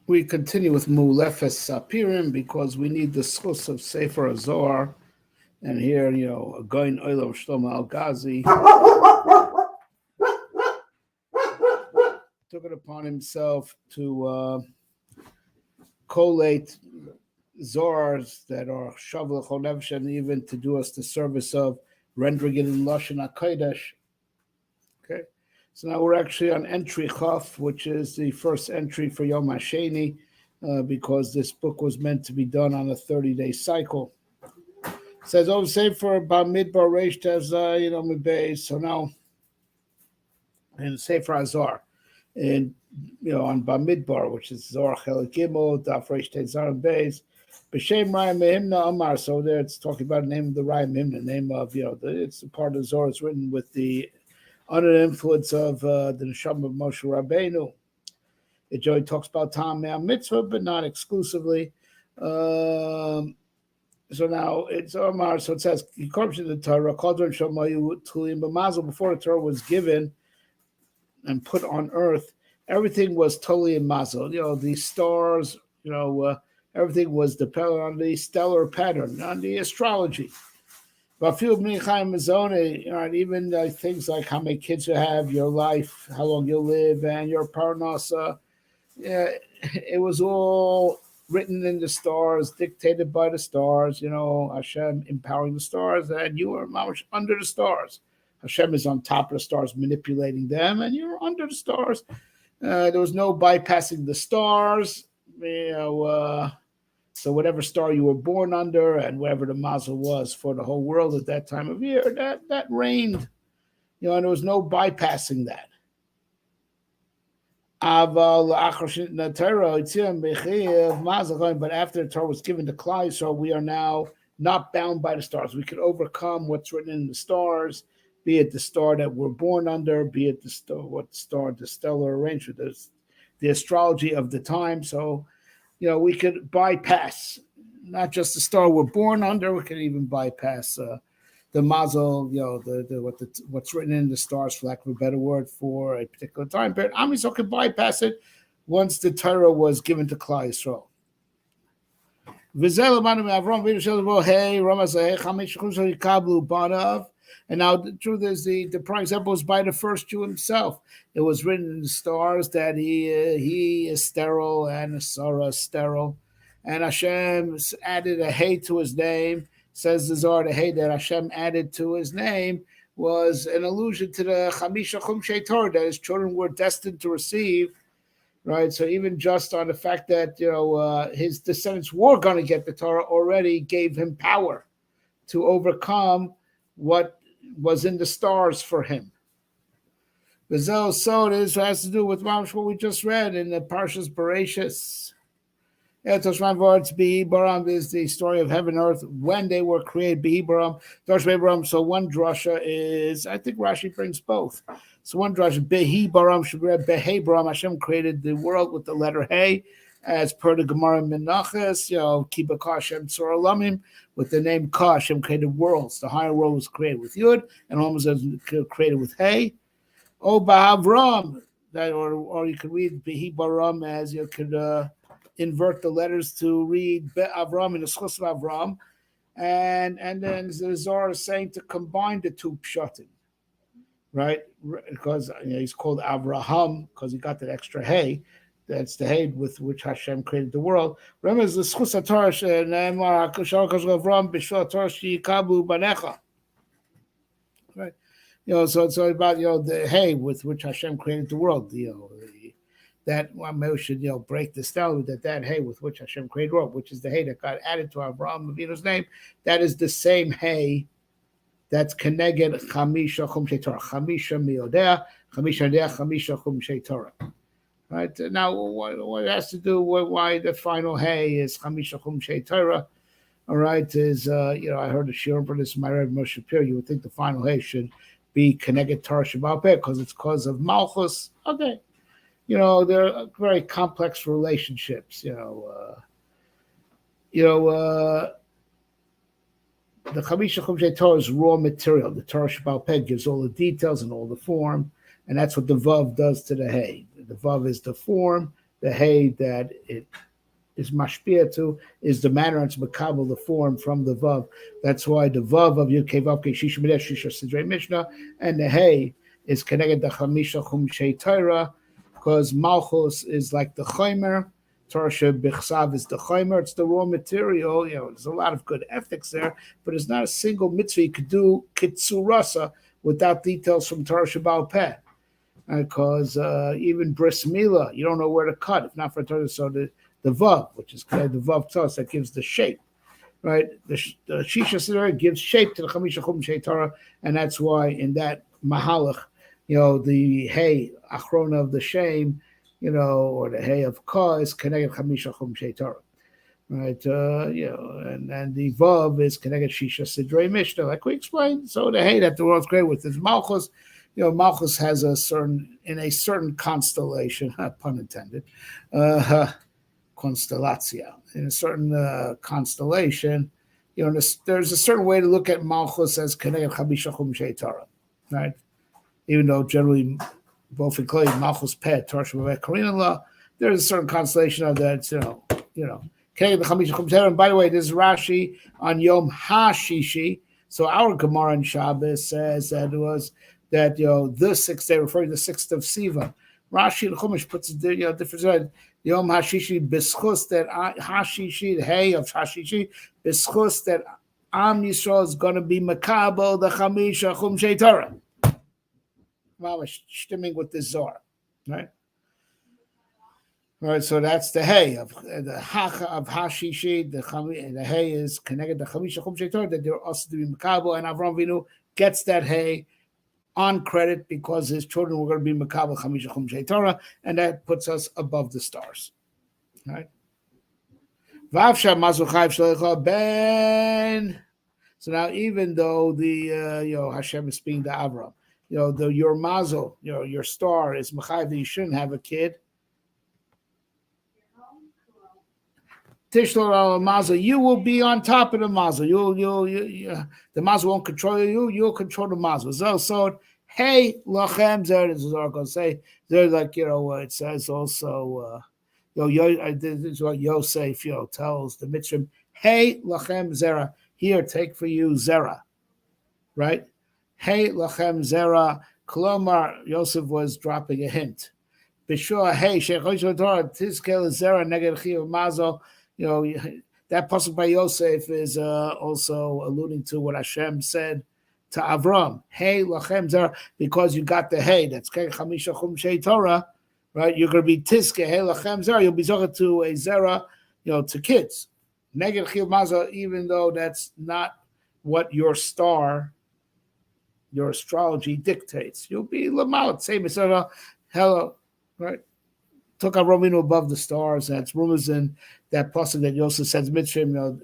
We continue with Mulefes Sappirim because we need the schus of Sefer Azor. And here, a Goin Olam Shlomo Al Ghazi took it upon himself to collate Zohars that are Shavla Chonevesh, and even to do us the service of rendering it in Lashon HaKodesh. Okay. So now we're actually on entry Chaf, which is the first entry for Yom HaSheni, because this book was meant to be done on a 30-day cycle. It says, oh, say for Bamidbar Reish Tezah, Mibay. So now, in Sefer Azar, and on Bamidbar, which is Zohar Chelik Gimel, Daf Reish Tezah and Beis, B'Shem Rayim Mehimna Amar. So there it's talking about the name of the Rayim Mehimna, the name of, it's a part of Zohar is written with the under the influence of the Neshama of Moshe Rabbeinu. It generally talks about Tam Mitzvah, but not exclusively. So now it's Omar. So it says, he comes to the Torah, before the Torah was given and put on earth, everything was totally in mazel. The stars, everything was dependent on the stellar pattern, on the astrology. But even things like how many kids you have, your life, how long you'll live, and your parnasa, it was all written in the stars, dictated by the stars. Hashem empowering the stars, and you are under the stars. Hashem is on top of the stars, manipulating them, and you're under the stars. There was no bypassing the stars. So whatever star you were born under and whatever the mazel was for the whole world at that time of year, that reigned. And there was no bypassing that. But after the Torah was given to Klal, so we are now not bound by the stars. We can overcome what's written in the stars, be it the star that we're born under, be it the stellar arrangement, the astrology of the time. So we could bypass not just the star we're born under. We could even bypass the mazel, what's written in the stars, for lack of a better word, for a particular time period. Am Yisrael could bypass it once the Torah was given to Klal Yisrael. And now the truth is, the prime example was by the first Jew himself. It was written in the stars that he is sterile and Sarah is sterile. And Hashem added a hey to his name. Says the Zohar, the hey that Hashem added to his name was an allusion to the Chamisha Chumshei Torah that his children were destined to receive. Right? So even just on the fact that, his descendants were going to get the Torah already gave him power to overcome what was in the stars for him. So this has to do with what we just read in the Parshas Bereshis. Behi Baram is the story of heaven and earth when they were created. Behi Baram. So one drasha is, I think Rashi brings both. So one drasha, Behi Baram, should be read Behi Baram. Hashem created the world with the letter Hey, as per the Gemara Menachos, Kiba Kashem Tzor Alamim, with the name Ka. Hashem created worlds. The higher world was created with Yud, and almost was created with Hey. Oh, Ba'avram, that, or you could read Behi Baram as you could invert the letters to read Be'avram in the schus of Avram, and then the Zohar is saying to combine the two pshatim, right? Because he's called Avraham because he got that extra Hey. That's the Hey with which Hashem created the world. Remember, the schus Torah ne'emar Hakadosh Avram b'shul Torah sheyikabu banecha. Right, so it's about the Hey with which Hashem created the world. That one maybe should break this down that Hey with which Hashem created the world, which is the Hey that got added to Avraham Avinu's name. That is the same Hey that's Keneged Chamisha Chumshei Torah. Chamisha Miodea, Chamisha Dea, Chamisha Chumshei Torah. Right now, what it has to do with why the final Hey is Chamisha Chumshei Torah? All right, is I heard a shiur for this in my Rebbe Moshe Shapiro. You would think the final Hey should be Keneged Torah Shabbat Peh because it's because of Malchus. Okay, they're very complex relationships. The Chamisha Chumshei Torah is raw material. The Torah Shabbat Peh gives all the details and all the form, and that's what the Vav does to the Hey. The Vav is the form, the hay that it is mashpia to is the manner it's makabel the form from the vav. That's why the vav of Yud Kei Vav Kei Shisha Mideh Shisha Sidrei Mishnah and the hay is connected to Chamisha Chumshei Torah because Malchus is like the Chomer. Torah Bichsav is the Chomer. It's the raw material. There's a lot of good ethics there, but it's not a single mitzvah you could do kitsurasa without details from Torah Shabbat Peh. Because even bris milah, you don't know where to cut. If not for Torah, so the vav, which is called the vav tos, that gives the shape, right? The shisha siddur gives shape to the chamisha chumshei Torah, and that's why in that mahalach, the hay achrona of the shame, or the hay of ka is connected chamisha chumshei Torah, right? And the vav is connected shisha sidrei mishnah, like we explained. So the hay that the world's great with is malchus. Malchus has a certain constellation, pun intended, constellatia. In a certain constellation, there's a certain way to look at Malchus as connected Chabisha Chumshei Torah, right? Even though generally, both including Malchus Pet, Torah Shabbat Korean law, there's a certain constellation of that, connected the Chabisha Chumshei Torah. And by the way, this is Rashi on Yom HaShishi. So our Gemara in Shabbos says that it was that the sixth day, referring to the 6th of Sivan. Rashi and Chumash puts a different Yom Hashishi Bischus, that Hashishi, the hay of Hashishi, Bischus, that Am Yisrael is going to be Makabel, the Chamisha Chumshei Torah. Stimming with the Zohar, right? All right, so that's the hay of the Hacha of Hashishi. The hay is connected to Chamisha Chumshei Torah, that they're also to be Makabel, and Avram Avinu gets that hay on credit because his children were going to be Makabel Chamisha Chumshei Torah, and that puts us above the stars. Right? So now, even though the Hashem is speaking to Avram, your mazel, your star is Machayev that you shouldn't have a kid. Tishlor al mazel, you will be on top of the mazel. The mazel won't control you. You'll control the mazel. So hey lachem zer. This is what I'm going to say. They're like it says also. This is what Yosef tells the Mitzrim. Hey lachem zera. Here, take for you zera. Right. Hey lachem zera. Kolomar, Yosef was dropping a hint. Bishua hey shechosh Torah tiskel zera neged chiyuv mazel. That pasuk by Yosef is also alluding to what Hashem said to Avram. Hey, lachem zera, because you got the hay. That's chamisha chumshei Torah, right? You're going to be tiske. Hey, lachem zera. You'll be zocher to a zera, to kids. Neged chiyuv mazel, even though that's not what your star, your astrology dictates. You'll be lamal. Same as hello, right? Took Avram above the stars. That's rumors in that pasuk that Yosef says Mitzrim.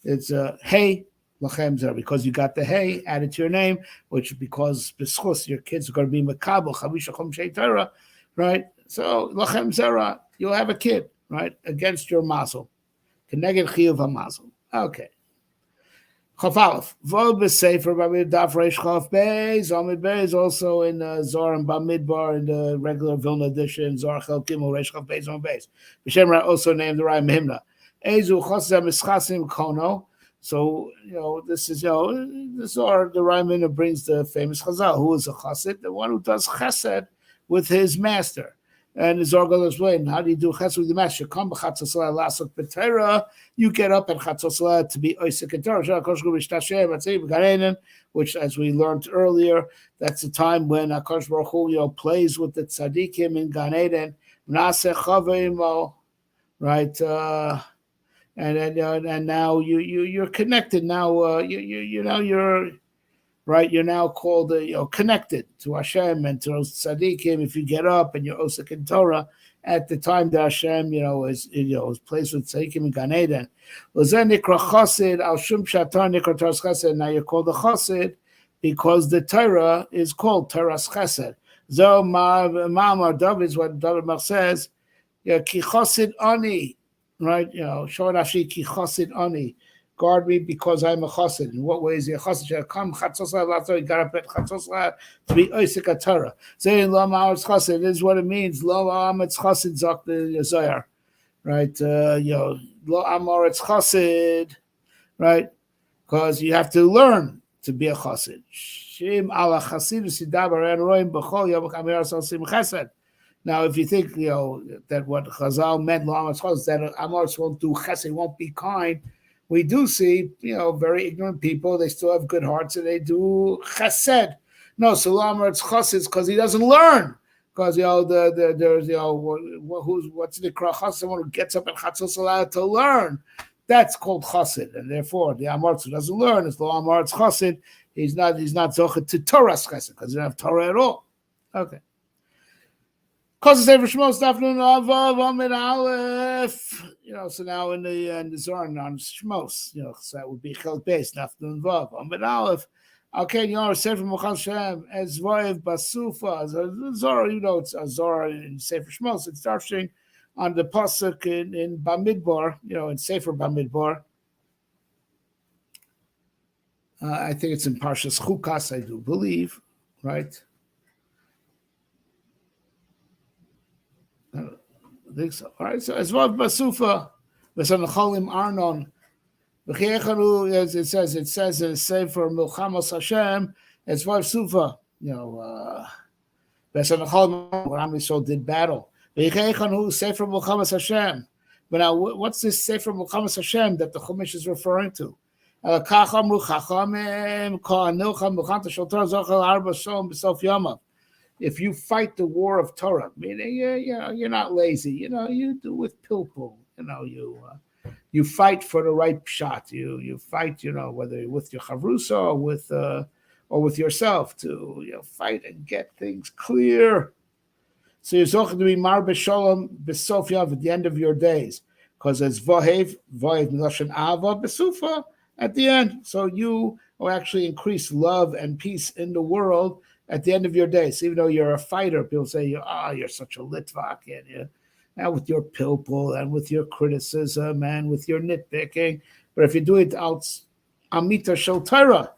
It's hey lachem zera, because you got the hay added to your name, which because b'schus your kids are going to be makabel chamisha chumshei Torah, right? So lachem zera, you'll have a kid, right, against your mazel, keneged chiyuv hamazel. Okay. Chaf Aleph, Vod b'Sefer Bamid Daf Reish Chaf Beis. Amid Beis also in Zohar and Bamidbar in the regular Vilna edition. Zohar Chel Gimel Reish Chaf Beis Amid Beis. B'Shem Ra also named the Rai Mehimna. Ezu Chosem Mischasim Kono. So this is the Zohar, the Rai Mehimna brings the famous Chazal. Who is a Chassid? The one who does Chesed with his master. And the Zohar goes to explain, how do you do chesed with the master? Come b'chatzos lasok b'Torah. You get up at chatzos to be oisek in Torah. Which, as we learned earlier, that's the time when HaKadosh Baruch Hu plays with the tzaddikim in Gan Eden. Nase chaveimo, right? And now you're connected. Now you're right. You're now called connected to Hashem and to those tzaddikim. If you get up and you're osek in Torah at the time that Hashem is placed with tzaddikim in Gan Eden. Now you're called a chassid because the Torah is called Torah's chesed. So Ma'amar David is what David Melch says. Ki chassid ani. Right, Shor Rashi ki chassid ani, guard me because I'm a chassid. In what way is he a chassid? Shall come chatzos he got up at chatzos to be oisik Torah. Saying lo ma'aretz chassid is what it means. Lo ma'aretz chassid zok the Zohar, right? Lo ma'aretz chassid, right? Because you have to learn to be a chassid. Shim ala chasidus yidaber and roim b'chol yom kamir asasim chesed. Now, if you think that what Chazal meant, that Amoritz won't do chesed, won't be kind, we do see very ignorant people. They still have good hearts and they do chesed. No, so Amoritz chesed because he doesn't learn. Because there's what's the chesed? Someone who gets up at chatzos to learn. That's called chesed, and therefore the Amoritz who doesn't learn is lo Amoritz chesed. He's not zocher to Torah's chesed because he doesn't have Torah at all. Okay. Cause the Sefer Shmos Dafnun Avav Amid Aleph. So now in the Zohar on Shmos, so that would be Chel Beis Dafnun Vav Amid Aleph. Okay, Sefer Mochal Shem Ezvoyev Basufa. Zohar, it's a Zohar in Sefer Shmos. It's starting on the pasuk in Bamidbar, in Sefer Bamidbar. I think it's in Parshas Chukas, I do believe, right? I think so. All right, so as well Basufa, Vesanacholim Arnon, as it says in Sefer Milchamos Hashem, as well Sufa, Vesanacholim, what Am did battle. Sefer Milchamos Hashem. But now, what's this Sefer Milchamos Hashem that the Chumash is referring to? If you fight the war of Torah, meaning you're not lazy, you do with pilpul, you fight for the right shot. You fight, whether with your chavrusa or with yourself to fight and get things clear. So you're going to be mar b'shalom b'sof yav at the end of your days, because it's vohev miloshen ava b'sufa at the end. So you will actually increase love and peace in the world at the end of your days. Even though you're a fighter, people say, you're such a litvak, and with your pilpul and with your criticism and with your nitpicking. But if you do it out amita shel Torah,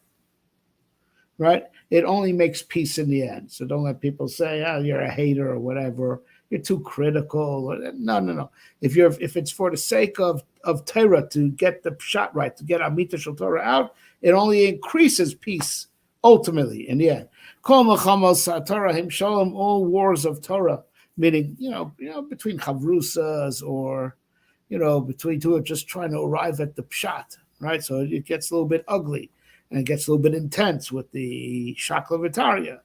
right, it only makes peace in the end. So don't let people say, you're a hater or whatever. You're too critical. No. If it's for the sake of Torah to get the shot right, to get amita shel Torah out, it only increases peace ultimately in the end. All wars of Torah, meaning between chavrusas or between two are just trying to arrive at the pshat, right? So it gets a little bit ugly and it gets a little bit intense with the shakla v'tarya,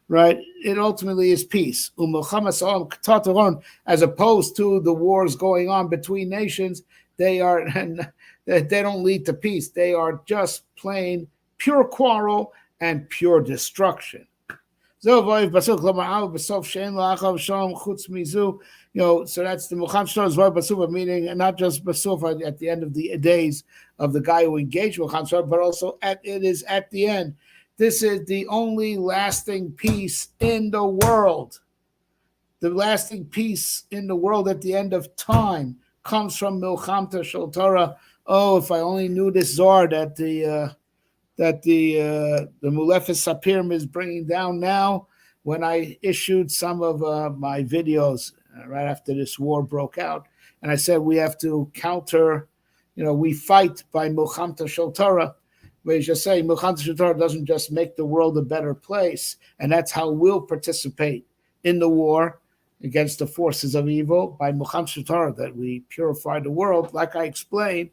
right? It ultimately is peace. As opposed to the wars going on between nations, they don't lead to peace. They are just plain pure quarrel and pure destruction. So that's the Mukham Shtar Basufa, meaning not just Basufa at the end of the days of the guy who engaged Mukham Shtar, but also it is at the end. This is the only lasting peace in the world. The lasting peace in the world at the end of time comes from Milchamta Shel Torah. Oh, if I only knew this Zohar that the Mulefes Sappirim is bringing down now. When I issued some of my videos right after this war broke out, and I said we have to counter, we fight by Milchamta Shel Torah. We just say Milchamta Shel Torah doesn't just make the world a better place, and that's how we'll participate in the war against the forces of evil by Milchamta Shel Torah, that we purify the world, like I explained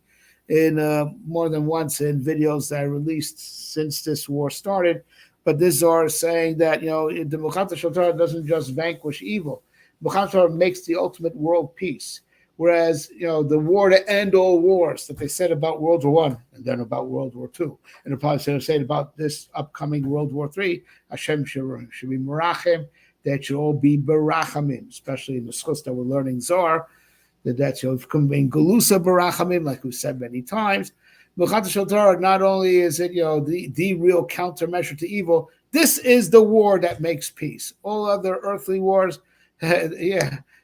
in more than once in videos that I released since this war started. But this Zohar is saying that, the Milchamta Shel Torah doesn't just vanquish evil. Milchamta Shel Torah makes the ultimate world peace. Whereas, the war to end all wars that they said about World War I and then about World War II, and they're probably saying about this upcoming World War III, Hashem should be merachem, that should all be berachamim, especially in the schus that we're learning Zohar, that should come in Galusa berachamim, like we've said many times. Milchamta Shel Torah, not only is it the real countermeasure to evil, this is the war that makes peace. All other earthly wars,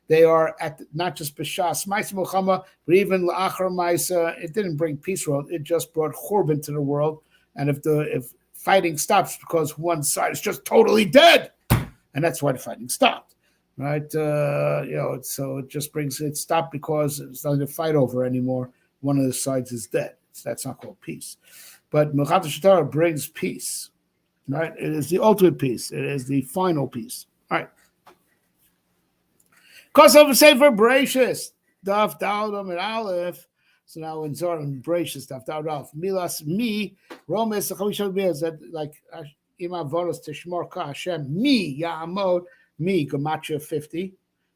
They are at not just b'shas ma'isa milchama, but even la'achar ma'isa. It didn't bring peace to the world; it just brought churban to the world. And if fighting stops because one side is just totally dead, and that's why the fighting stopped, right? So it just brings it stopped because it's nothing to fight over anymore. One of the sides is dead. That's not called peace. But Mechat Torah brings peace, right? It is the ultimate peace. It is the final peace. All right. Kosovo Sefer Bereshis, Daf Dalad and Aleph. So now in Zohar and Bereshis, Daf Dalad Aleph. Milas mi Romes Chamisha is that like Ima Voros Tishmor Ka Hashem mi Ya'amod mi Gematria 50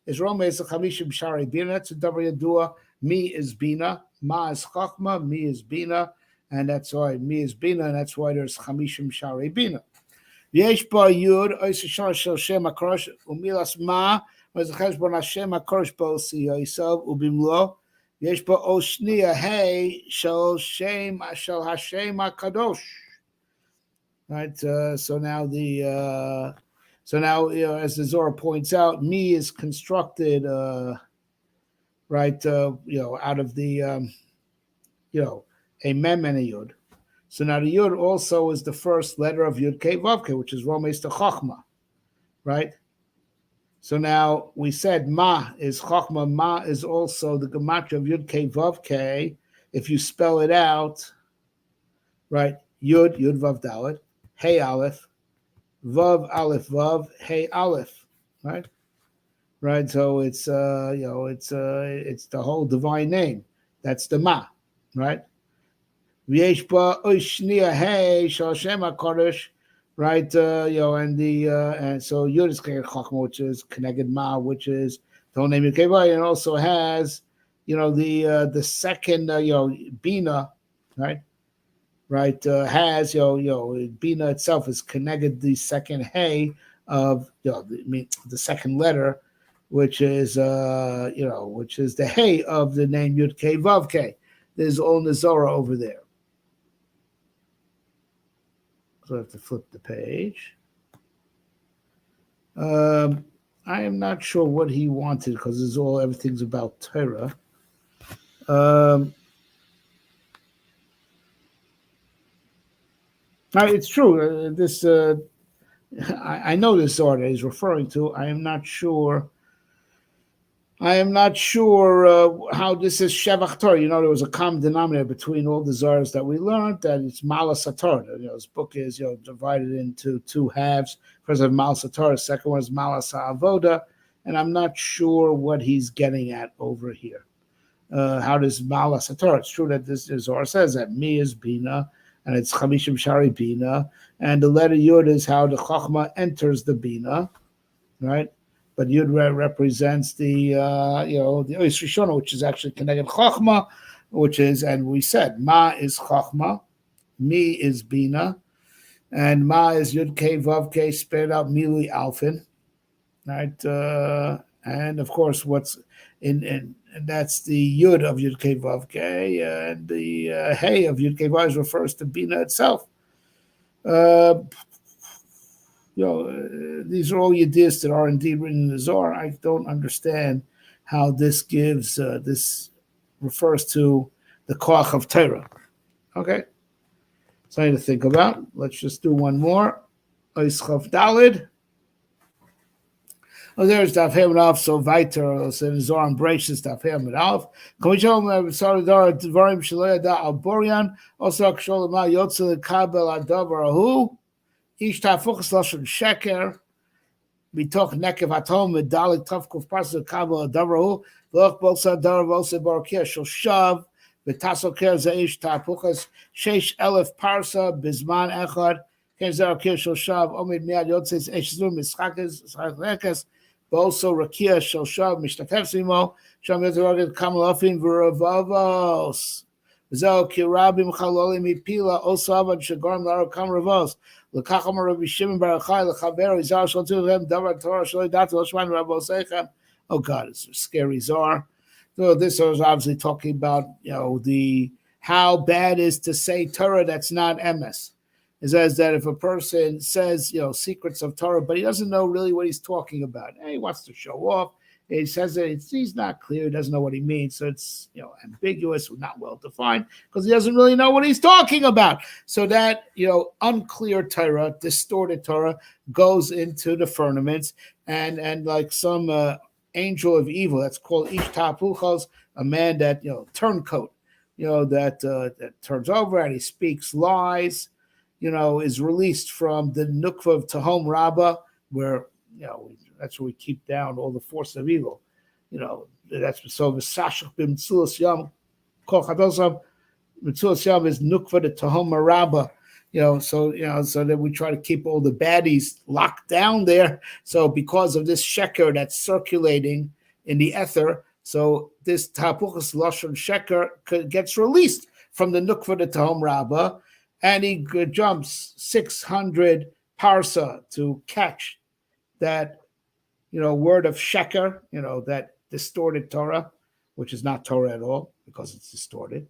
is Romes Chamisha B'Shari Bina. It's a double Yadua. Mi is Bina, Ma is Chachma, Mi is Bina, and that's why Mi is Bina, and that's why there's Chamishim Shari Bina. Yesh ba Yud, Oisishon Shel Shem HaKorosh, Umilas Ma, Mezachesh Bon Hashem HaKorosh Bo Si Yisov, Ubimlo, Yesh ba Oshnia Hey, Shel Hashem HaKadosh. Right, so now as the Zohar points out, Mi is constructed, right, out of the, a mem and a yud. So now the yud also is the first letter of Yud Kei Vav Kei, which is Romeis to Chachma, right? So now we said Ma is Chachma, Ma is also the gematria of Yud Kei Vav Kei. If you spell it out, right, Yud Vav Dalet, Hey Aleph, Vav Aleph Vav, Hey Aleph, right? Right, so it's it's the whole divine name. That's the Ma, right? V'yesh ba oishnia hey shel Hashem HaKadosh, right? And so Yud is Chachma, which is connected Ma, which is the whole name of Kevai, and also has the second Bina, right? Right, has Bina itself is connected the second Hey of the second letter, which is the Hey of the name Yud Kei Vav Kei. There's all Nizora over there. So I have to flip the page. I am not sure what he wanted because everything's about Torah. It's true. I know this Zohar he's referring to. I am not sure how this is Shevach Torah. There was a common denominator between all the Zohars that we learned, that it's Malas HaTorah. This book is divided into two halves. First of Malas HaTorah, second one is Malas HaAvoda, and I'm not sure what he's getting at over here. How does Malas HaTorah? It's true that this Zohar says that Mi is Bina, and it's Chamishim Shari Bina, and the letter Yud is how the Chachma enters the Bina, right? But Yud represents the Ois Rishona, which is actually connected Chachma, which is, and we said Ma is Chachma, Mi is Bina, and Ma is Yud Kei Vav Kei spelled out Mili Alfin, right? And of course, what's and that's the Yud of Yud Kei Vav Kei, and the Hey of Yud Kei Vav refers to Bina itself. These are all ideas that are indeed written in the Zohar. I don't understand how this gives, this refers to the Koach of Torah. Okay? Something to think about. Let's just do one more. Ois Chav Dalid. There's Daf Hem Alf, so weiter, so in Zohar and Bereshis Daf Hem Alf. Can we show them Saradar Dvarim Shaloya Da Al Borian, also Kshol Ma Yotzel Kabel Adavar Ahu. Ish Tafuchas Lashon Sheker, Bitoch Nekev Atom, Medalik Tafkuf Pasuk Kabel Adavrahu, Loch Bolsa Dar Volse Barkia Shel Shav, Betaso Ker Zeish Tafuchas, Sheish Elef Parsa, Bizman Echad, Kenzer Kir Shel Shav, Omid Miad Yotzes Eshzum Mischakes, Bolso Rakia Shel Shav, Mishtakev Simo, Sham Yezoragid Kamalofin Vuravavos. Zao Kirabim Chalolim Ipila, Osavad Shagorm Laro Kam Ravos. L'kacham Rabbi Shimon Bar Yochai l'chaver Izar Shal Tivem Davar Torah Shal Datu L'Shman Rabbi Osechem. Oh God, it's a scary Zohar. So this is obviously talking about the how bad is to say Torah that's not emes. It says that if a person says secrets of Torah, but he doesn't know really what he's talking about, he wants to show off. He says that he's not clear. He doesn't know what he means. So it's, ambiguous, not well defined, because he doesn't really know what he's talking about. So that, unclear Torah, distorted Torah, goes into the firmaments, and like some angel of evil, that's called Ish Tapuchos, a man that, turncoat, that turns over and he speaks lies, is released from the Nukva of Tahom Rabbah, where, that's where we keep down all the force of evil. That's so V'sashach b'mitzulas yam kol chadosam. Mitzulas yam is Nukva to Tahom Rabbah. So that we try to keep all the baddies locked down there. So because of this sheker that's circulating in the ether, so this tapuchas lashon sheker gets released from the nukva to Tahom Rabbah, and he jumps 600 parsa to catch that, word of sheker, that distorted Torah, which is not Torah at all because it's distorted.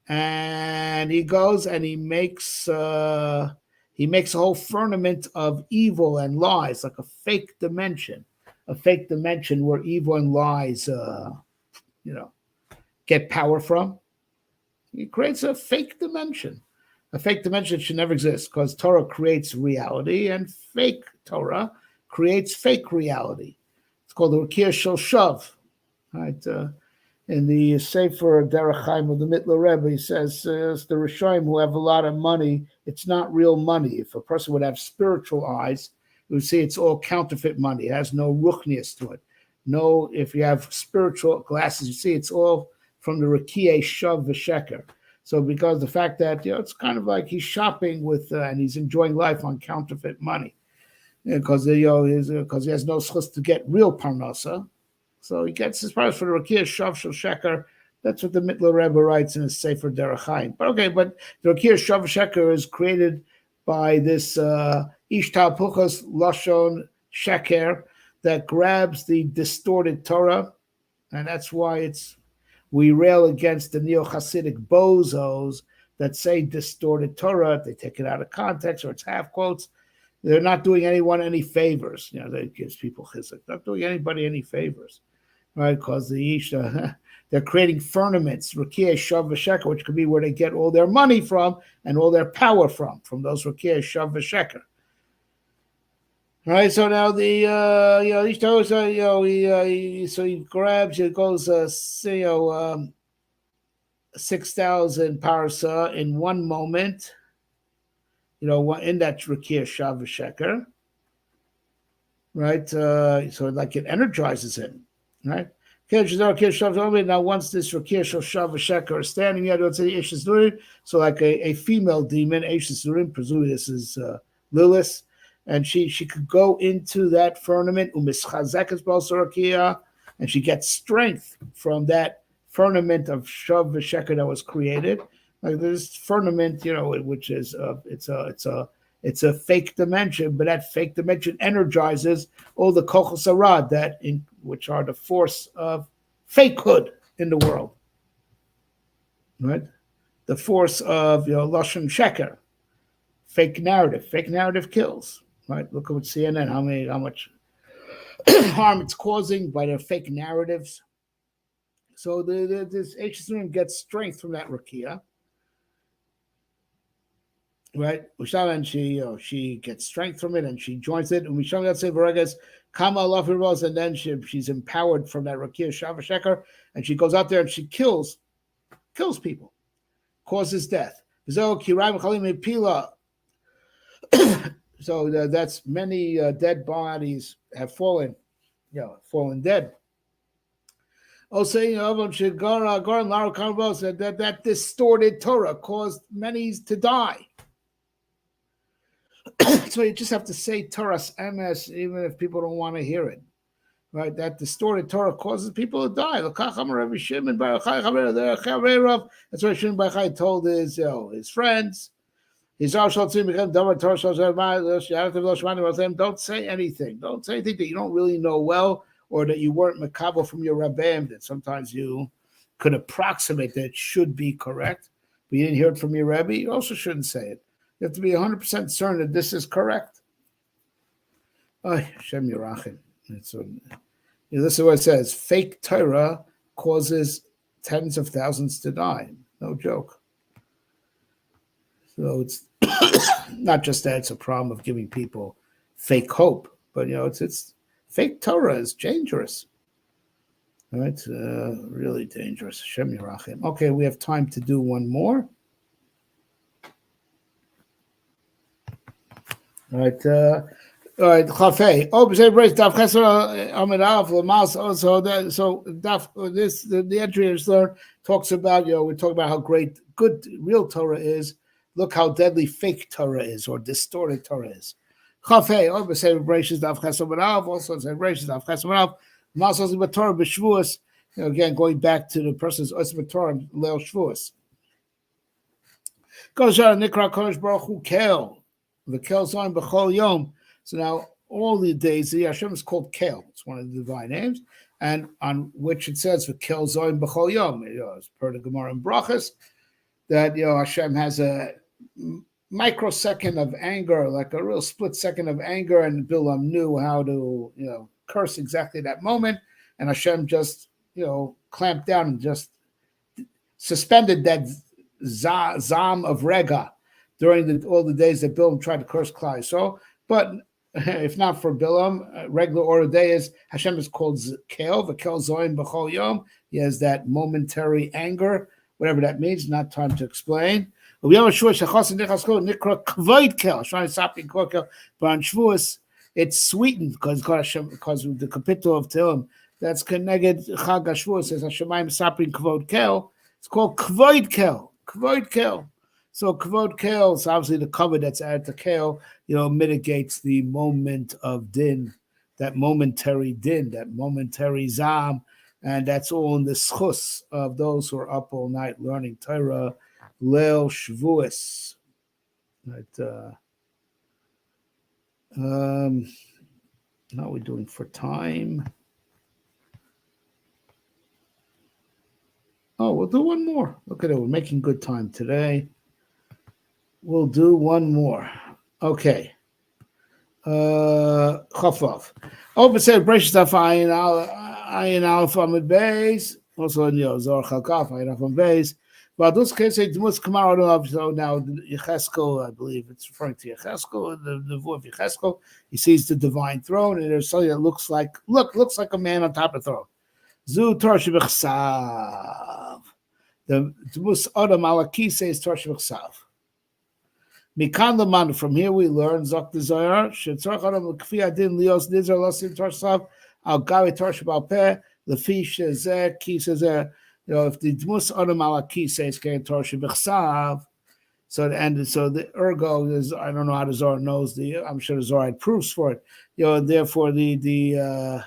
And he goes and he makes a whole firmament of evil and lies, like a fake dimension where evil and lies, get power from. He creates a fake dimension. A fake dimension should never exist because Torah creates reality and fake Torah creates fake reality. It's called the Rakia Shel Shav, right? In the Sefer Derech Chaim of the Mittler Rebbe, he says, the Rishonim who have a lot of money, it's not real money. If a person would have spiritual eyes, you would see it's all counterfeit money. It has no ruchnius to it. No, if you have spiritual glasses, you see it's all from the Rakia Shav V'Sheker. So because the fact that, it's kind of like he's shopping with, and he's enjoying life on counterfeit money. Because he has no schus to get real parnasa. So he gets his price for the Rakia Shav Shel Sheker. That's what the Mittler Rebbe writes in his Sefer Derech Chaim. But the Rakia Shav Sheker is created by this Ish Tapuchas Lashon Sheker that grabs the distorted Torah, and that's why we rail against the neo-Hasidic bozos that say distorted Torah. They take it out of context or it's half quotes. They're not doing anyone any favors. That gives people chizuk. Not doing anybody any favors, right? Because they're creating firmaments, Rakia Shav V'Sheker, which could be where they get all their money from and all their power from those Rakia Shav V'Sheker. Right, so now the so he grabs, it goes 6,000 parsa in one moment. In that Rakia Shav V'Sheker, right? So like it energizes him, right? Now once this Rakia Shav V'Sheker is standing there, don't say Ish Nurim. So like a female demon, Ish Nurim, presumably this is Lilith, and she could go into that firmament, and she gets strength from that firmament of Shav V'Sheker that was created. Like this firmament, which is it's a fake dimension, but that fake dimension energizes all the kochos arad which are the force of fakehood in the world, right? The force of lashon sheker, fake narrative. Fake narrative kills, right? Look at CNN, how much harm it's causing by their fake narratives. So this H gets strength from that rakia. Right, and she gets strength from it, and she joins it. And and then she's empowered from that Rakia Shav V'Sheker, and she goes out there and she kills people, causes death. So that's many dead bodies have fallen dead. Also, that distorted Torah caused many to die. So you just have to say Torah's emes, even if people don't want to hear it, right? That distorted Torah causes people to die. That's why Shimon Bar Yochai told his friends, don't say anything. Don't say anything that you don't really know well, or that you weren't makabel from your rabbeim, that sometimes you could approximate that it should be correct, but you didn't hear it from your rebbe. You also shouldn't say it. You have to be 100% certain that this is correct. Hashem Yerachim. This is what it says: fake Torah causes tens of thousands to die. No joke. So it's not just that it's a problem of giving people fake hope, but it's fake Torah is dangerous. All right, really dangerous. Shem Yerachim. Okay, we have time to do one more. All right, Chafei. Oh, but race Daf Chesed Amid Aleph Lamas. Also, so Daf the entry is there talks about we talk about how good real Torah is. Look how deadly fake Torah is or distorted Torah is. Chafei. Oh, but race Daf Chesed Amid Aleph. Also, say race Daf Chesed Amid Aleph. Mas also Torah b'Shvuos. Again, going back to the person's Osma Torah Leil Shvuos. Goes on Nikra Kodesh Baruch Hu Kel. The Kel Zon B'Chol Yom. So now all the days the Hashem is called Kel. It's one of the divine names, and on which it says the Kel Zon B'Chol Yom. It's per the Gemara in Brachas that Hashem has a microsecond of anger, like a real split second of anger, and Bilam knew how to curse exactly that moment, and Hashem just clamped down and just suspended that zam of rega during all the days that Bilam tried to curse Klai. So, but if not for Bilam, regular order day is Hashem is called Kel, v'Kel Zoin b'Chol Yom. He has that momentary anger, whatever that means. Not time to explain. But on Shavuos, it's sweetened because of the capital of Tehillim. That's connected. Chag HaShavuos says Hashemayim Sappirim Kvod Kel. It's called Kvod Kel. Kvod Kel. So Kvod Kel is obviously the cover that's added to Kel, mitigates the moment of din, that momentary zam, and that's all in the schus of those who are up all night learning Torah, Leil Shavuos. Right, how are we doing for time? Oh, we'll do one more. Look at it. We're making good time today. We'll do one more. Okay. Chafaf. Open said Bresh Daf Ayin Aleph Amid Beis. Also in Zohar Chalkaf Ayin Aleph Amid Beis. But those cases Dmus Kamar Olav. So now Yecheskel, I believe it's referring to Yecheskel, the voice of Yecheskel. He sees the divine throne, and there's something that looks like a man on top of the throne. Zu Torah Shebechsav. The Dmus Adam Alaki says Torah Shebechsav. Mikan Laman. From here we learn Zok the Zohar. Shetzorach Adam L'Kfi Adin Lios Nizar Losim Torah Shebechsav Al Gavi Torah Shebal Peh Lefi Shezeh Ki Shezeh. If the Dmus Adam Alaki says Torah Shebechsav, so the ergo is, I don't know how the Zohar knows I'm sure the Zohar had proofs for it. Therefore the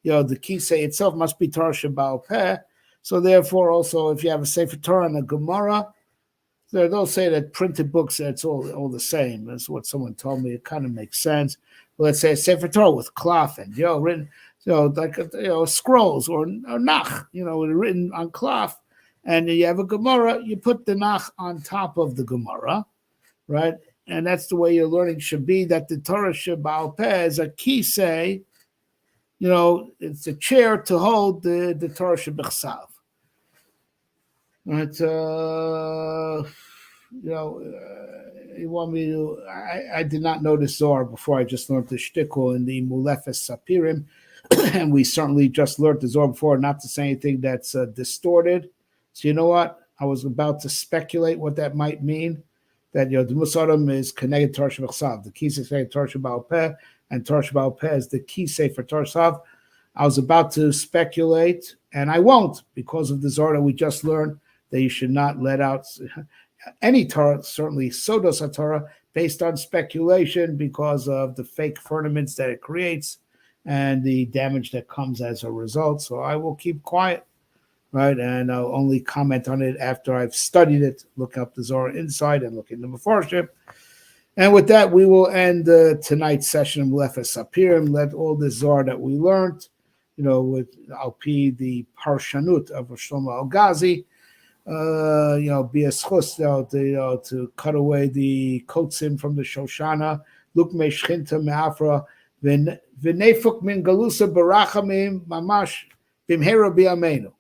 kisei itself must be Torah Shebal Peh. So therefore, also if you have a Sefer Torah and a Gemara, they'll say that printed books that's all the same. That's what someone told me. It kind of makes sense. But let's say a Sefer Torah with cloth and written, like scrolls or nach, written on cloth, and you have a Gemara. You put the nach on top of the Gemara, right? And that's the way your learning should be. That the Torah Shebal Peh is a kisei. It's a chair to hold the Torah Shebechsav. Right? You want me to? I did not know the Zohar before. I just learned the shtickle in the Mulefes Sappirim, and we certainly just learned the Zohar before. Not to say anything that's distorted. So you know what? I was about to speculate what that might mean. That the Musarim is connected to Torah Shebechsav. The kisei is connected to Torah Shebal Peh, and Torah Shebal Peh is the kisei for Torah Shebechsav. I was about to speculate, and I won't, because of the Zohar that we just learned, that you should not let out any Torah, certainly Sodos HaTorah, based on speculation because of the fake firmaments that it creates and the damage that comes as a result. So I will keep quiet, right? And I'll only comment on it after I've studied it, look up the Zohar inside and look into the Mefarshim. And with that, we will end tonight's session of Mulefes Sappirim. Let all the Zohar that we learned, with Alpi, the Parshanut of Shlomo Al-Ghazi, be a schus, to cut away the kotzim from the Shoshana, Lukme Shchinta Me'afra, V'nefuk min galusa barachamim mamash bimhera biyamenu.